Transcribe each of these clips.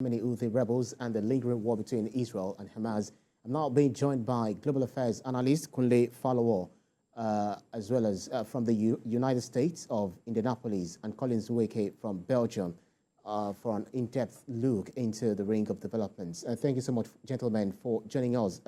Many Houthi rebels and the lingering war between Israel and Hamas. I'm now being joined by global affairs analyst Kunle Falowo, as well as from the United States of Indianapolis, and Collins Weke from Belgium for an in-depth look into the ring of developments. Thank you so much, gentlemen, for joining us.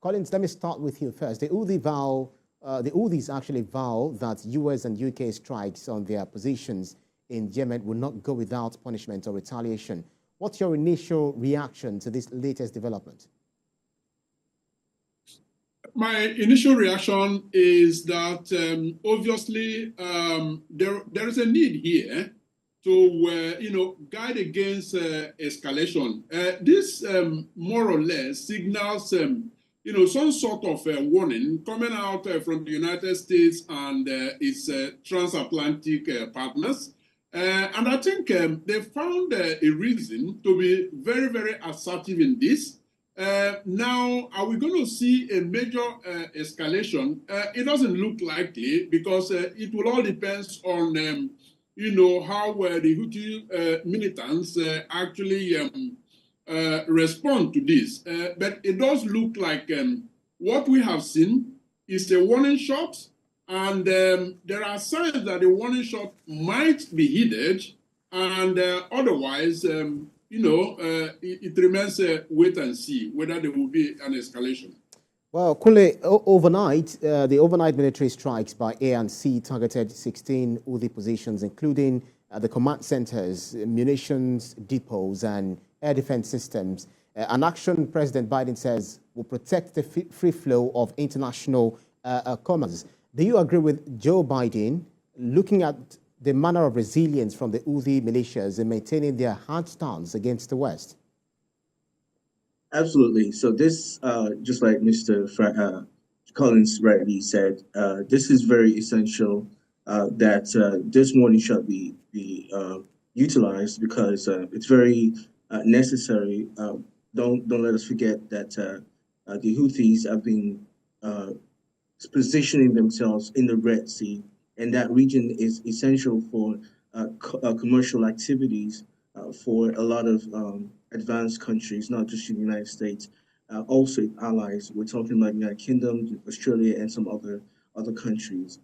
Collins, let me start with you first. The Houthis actually vow that US and UK strikes on their positions in Yemen will not go without punishment or retaliation. What's your initial reaction to this latest development? My initial reaction is that obviously there is a need here to guide against escalation. This more or less signals some sort of warning coming out from the United States and its transatlantic partners. And I think they found a reason to be very, very assertive in this. Now, are we going to see a major escalation? It doesn't look likely because it will all depend on, how the Houthi militants actually respond to this. But it does look like what we have seen is a warning shot. And there are signs that the warning shot might be heeded, and otherwise, it remains a wait and see whether there will be an escalation. Well, Kunle, overnight, the overnight military strikes by air and sea targeted 16 Houthi positions, including the command centers, munitions depots, and air defense systems. An action President Biden says will protect the free flow of international commerce. Do you agree with Joe Biden, looking at the manner of resilience from the Houthi militias in maintaining their hard stance against the West? Absolutely. So this, just like Mr. Collins rightly said, this is very essential that this warning shall be utilized because it's very necessary. Don't let us forget that the Houthis have been positioning themselves in the Red Sea, and that region is essential for commercial activities for a lot of advanced countries, not just in the United States, also allies. We're talking about the United Kingdom, Australia, and some other countries.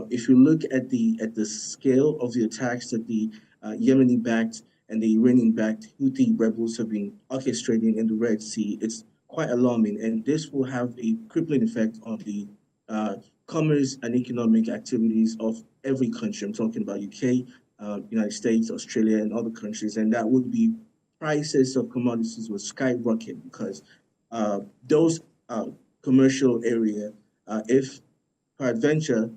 If you look at the scale of the attacks that the Yemeni-backed and the Iranian-backed Houthi rebels have been orchestrating in the Red Sea, it's quite alarming, and this will have a crippling effect on the commerce and economic activities of every country. I'm talking about UK, United States, Australia, and other countries, and that would be prices of commodities will skyrocket because those commercial area, if peradventure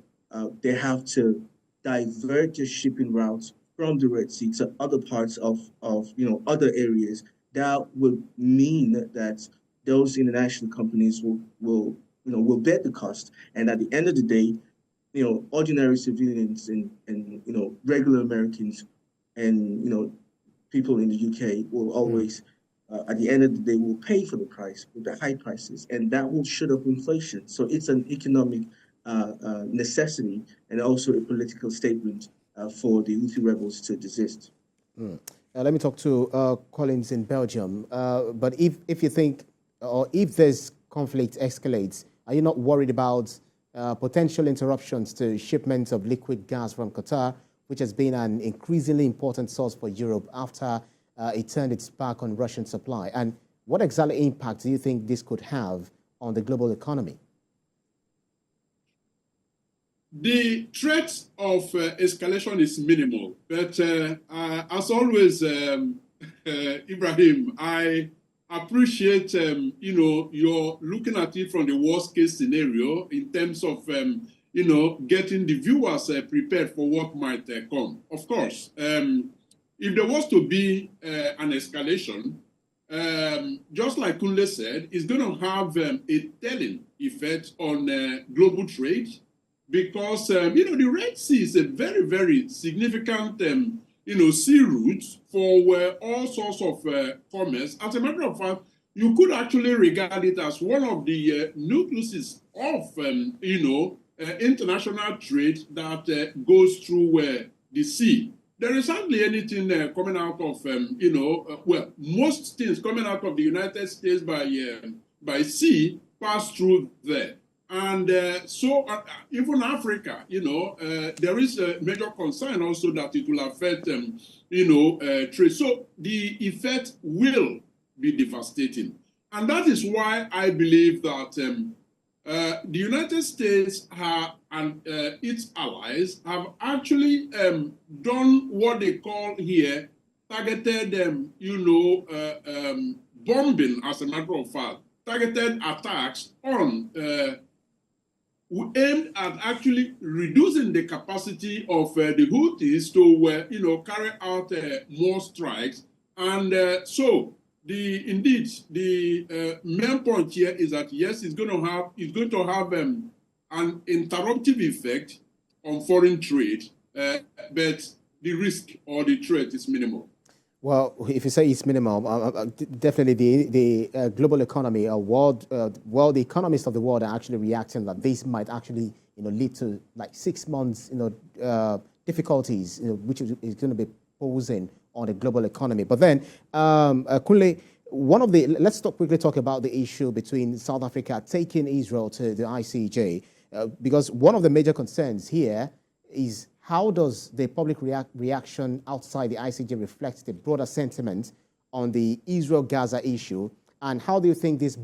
they have to divert their shipping routes from the Red Sea to other parts of other areas, that would mean that those international companies will bear the cost. And at the end of the day, ordinary civilians and regular Americans and people in the UK will always, at the end of the day, will pay for the price with the high prices, and that will shut up inflation. So it's an economic necessity and also a political statement for the Houthi rebels to desist. Let me talk to Collins in Belgium. But if you think, or if this conflict escalates, are you not worried about potential interruptions to shipments of liquid gas from Qatar, which has been an increasingly important source for Europe after it turned its back on Russian supply? And what exactly impact do you think this could have on the global economy? The threat of escalation is minimal, but as always, Ibrahim, I appreciate you're looking at it from the worst case scenario in terms of getting the viewers prepared for what might come. Of course, if there was to be an escalation, just like Kunle said, it's going to have a telling effect on global trade because the Red Sea is a very, very significant sea route for all sorts of commerce. As a matter of fact, you could actually regard it as one of the nucleuses of international trade that goes through the sea. there is hardly anything coming out of, well, most things coming out of the United States by sea pass through there. And so even Africa, there is a major concern also that it will affect, trade. So the effect will be devastating. And that is why I believe that the United States and its allies have actually done what they call here targeted, bombing, as a matter of fact, targeted attacks on aimed at actually reducing the capacity of the Houthis to carry out more strikes. And so the main point here is that yes, it's going to have an interruptive effect on foreign trade, but the risk or the threat is minimal. Well, if you say it's minimal, definitely the global economy or the economists of the world are actually reacting that this might actually lead to like 6 months difficulties which is going to be posing on the global economy. But then, Kunle, let's quickly talk about the issue between South Africa taking Israel to the ICJ, because one of the major concerns here is how does the public reaction outside the ICJ reflect the broader sentiment on the Israel-Gaza issue, and how do you think this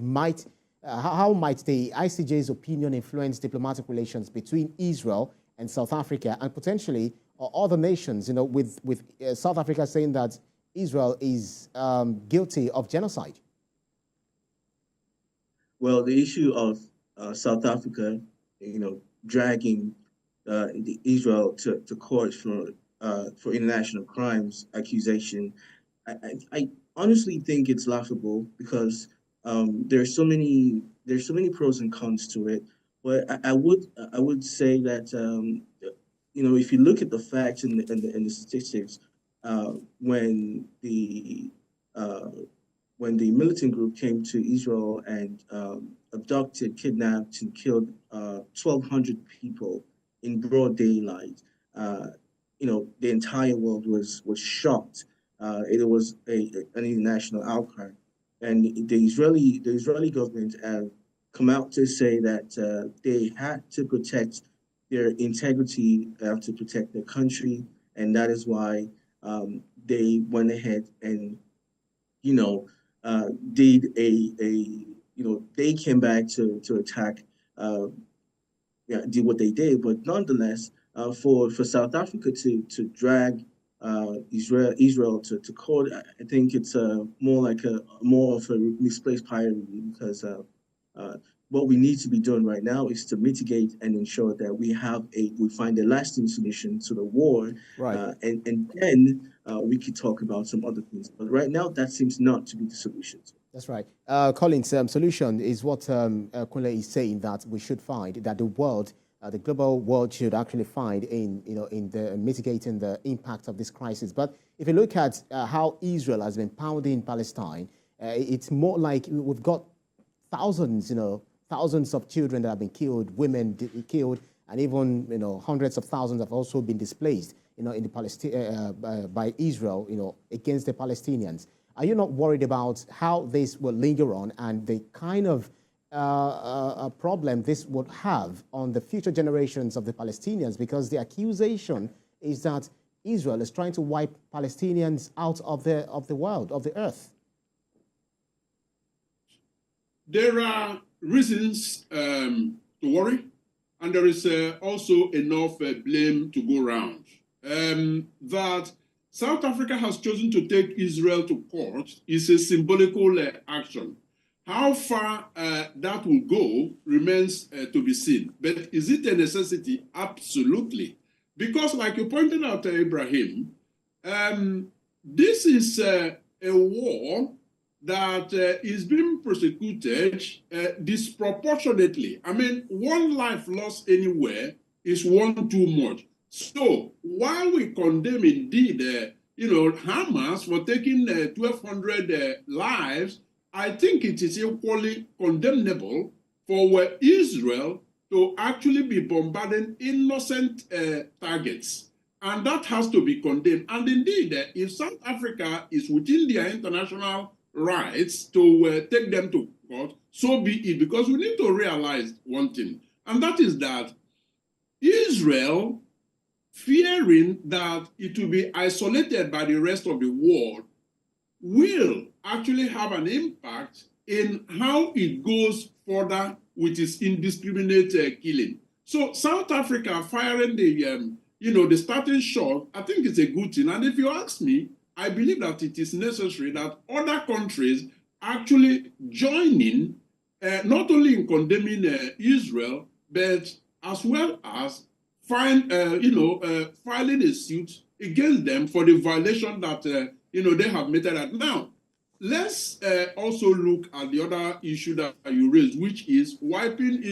how might the ICJ's opinion influence diplomatic relations between Israel and South Africa and potentially other nations, with South Africa saying that Israel is guilty of genocide? Well, the issue of South Africa, dragging Israel to court for international crimes accusation, I honestly think it's laughable because there's so many pros and cons to it. But I would say that if you look at the facts and the statistics, when the militant group came to Israel and abducted, kidnapped, and killed 1,200 people in broad daylight, the entire world was shocked. It was an international outcry, and the Israeli government come out to say that they had to protect their integrity, to protect their country, and that is why they went ahead and did they came back to attack, did what they did. But nonetheless, for South Africa to drag Israel to court, I think it's more of a misplaced priority, because what we need to be doing right now is to mitigate and ensure that we find a lasting solution to the war, right? And then we could talk about some other things. But right now, that seems not to be the solution. That's right. Collins, solution is what Kunle is saying that we should find, that the global world should actually find in the mitigating the impact of this crisis. But if you look at how Israel has been pounding Palestine, it's more like we've got thousands of children that have been killed, women killed, and even hundreds of thousands have also been displaced, in the by Israel, against the Palestinians. Are you not worried about how this will linger on and the kind of a problem this would have on the future generations of the Palestinians? Because the accusation is that Israel is trying to wipe Palestinians out of the world, of the earth. There are reasons to worry, and there is also enough blame to go around. That South Africa has chosen to take Israel to court is a symbolical action. How far that will go remains to be seen. But is it a necessity? Absolutely. Because like you pointed out, Ibrahim, this is a war that is being prosecuted disproportionately. I mean, one life lost anywhere is one too much. So while we condemn indeed, Hamas for taking 1,200 lives, I think it is equally condemnable for Israel to actually be bombarding innocent targets. And that has to be condemned. And indeed, if South Africa is within their international rights to take them to court, so be it, because we need to realize one thing, and that is that Israel, fearing that it will be isolated by the rest of the world, will actually have an impact in how it goes further with its indiscriminate killing. So South Africa firing the starting shot, I think it's a good thing. And if you ask me, I believe that it is necessary that other countries actually join in, not only in condemning Israel, but as well as filing a suit against them for the violation that they have meted at. Now, let's also look at the other issue that you raised, which is wiping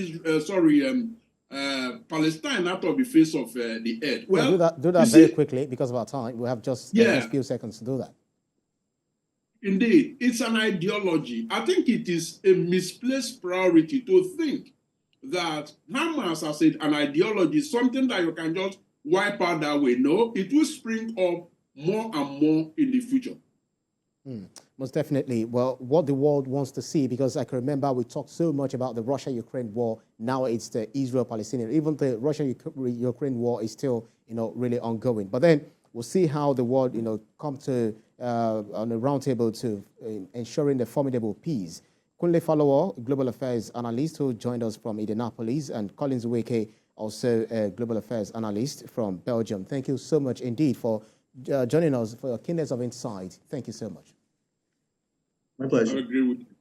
Palestine out of the face of the earth. Well, do that very quickly because of our time. We have just a few seconds to do that. Indeed, it's an ideology. I think it is a misplaced priority to think that Hamas as an ideology is something that you can just wipe out that way. No, it will spring up more and more in the future. Most definitely. Well, what the world wants to see, because I can remember we talked so much about the Russia-Ukraine war. Now it's the Israel-Palestinian. Even the Russia-Ukraine war is still, really ongoing. But then we'll see how the world, come to on a roundtable to ensuring the formidable peace. Kunle Falowo, Global Affairs Analyst, who joined us from Indianapolis, and Collins Weke, also a Global Affairs Analyst from Belgium. Thank you so much indeed for joining us, for your keenness of insight. Thank you so much. My pleasure. I agree with you.